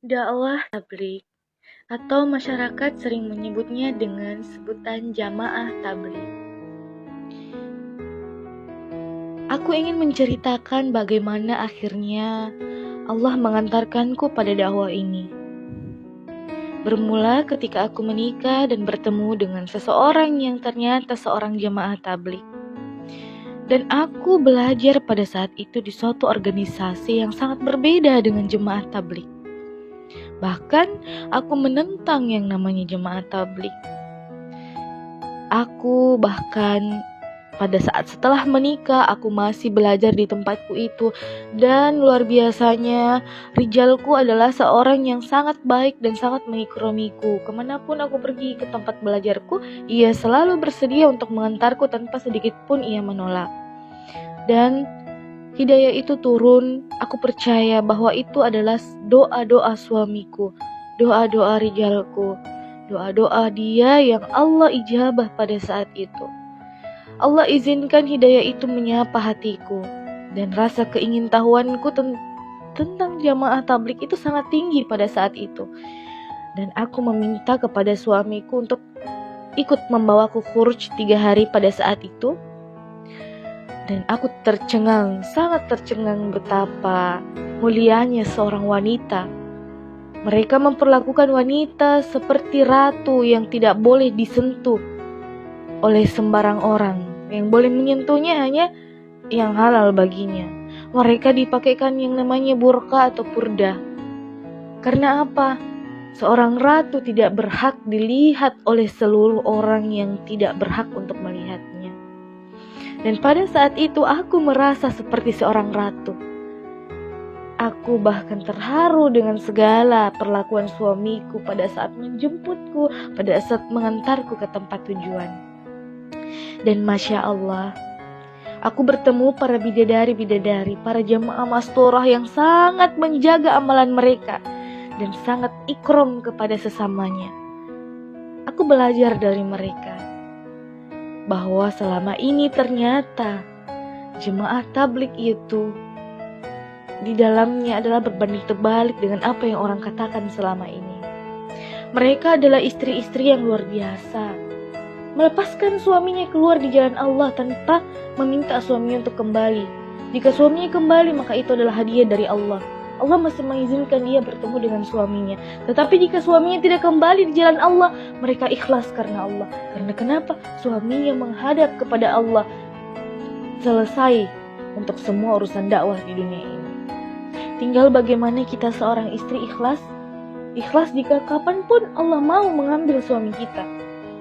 Dakwah tabligh atau masyarakat sering menyebutnya dengan sebutan jamaah tabligh. Aku ingin menceritakan bagaimana akhirnya Allah mengantarkanku pada dakwah ini. Bermula ketika aku menikah dan bertemu dengan seseorang yang ternyata seorang jamaah tabligh. Dan aku belajar pada saat itu di suatu organisasi yang sangat berbeda dengan jemaah tabligh. Bahkan aku menentang yang namanya jemaah tabligh. Aku bahkan pada saat setelah menikah aku masih belajar di tempatku itu, dan luar biasanya rijalku adalah seorang yang sangat baik dan sangat mengikramiku. Kemanapun aku pergi ke tempat belajarku, ia selalu bersedia untuk mengantarku tanpa sedikit pun ia menolak. Dan hidayah itu turun, aku percaya bahwa itu adalah doa-doa suamiku, doa-doa rijalku, doa-doa dia yang Allah ijabah pada saat itu. Allah izinkan hidayah itu menyapa hatiku, dan rasa keingintahuanku tentang jamaah tabligh itu sangat tinggi pada saat itu. Dan aku meminta kepada suamiku untuk ikut membawaku khuruj 3 hari pada saat itu. Dan aku tercengang, sangat tercengang betapa mulianya seorang wanita. Mereka memperlakukan wanita seperti ratu yang tidak boleh disentuh oleh sembarang orang. Yang boleh menyentuhnya hanya yang halal baginya. Mereka dipakaikan yang namanya burqa atau purdah. Karena apa? Seorang ratu tidak berhak dilihat oleh seluruh orang yang tidak berhak untuk melihatnya. Dan pada saat itu aku merasa seperti seorang ratu. Aku bahkan terharu dengan segala perlakuan suamiku pada saat menjemputku, pada saat mengantarku ke tempat tujuan. Dan Masya Allah, aku bertemu para bidadari-bidadari, para jamaah masturah yang sangat menjaga amalan mereka dan sangat ikram kepada sesamanya. Aku belajar dari mereka bahwa selama ini ternyata jemaah tabligh itu di dalamnya adalah berbanding terbalik dengan apa yang orang katakan selama ini. Mereka adalah istri-istri yang luar biasa, melepaskan suaminya keluar di jalan Allah tanpa meminta suaminya untuk kembali. Jika suaminya kembali, maka itu adalah hadiah dari Allah. Allah masih mengizinkan dia bertemu dengan suaminya. Tetapi jika suaminya tidak kembali di jalan Allah, mereka ikhlas karena Allah. Karena kenapa? Suaminya menghadap kepada Allah. Selesai untuk semua urusan dakwah di dunia ini. Tinggal bagaimana kita seorang istri ikhlas. Ikhlas jika kapanpun Allah mau mengambil suami kita.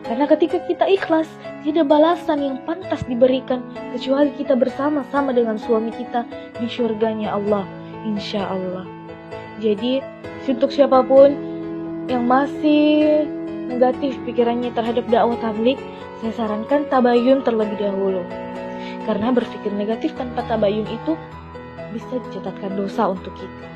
Karena ketika kita ikhlas, tidak balasan yang pantas diberikan kecuali kita bersama-sama dengan suami kita di syurganya Allah, insya Allah. Jadi untuk siapapun yang masih negatif pikirannya terhadap dakwah tabligh, saya sarankan tabayun terlebih dahulu. Karena berpikir negatif tanpa tabayun itu bisa dicatatkan dosa untuk kita.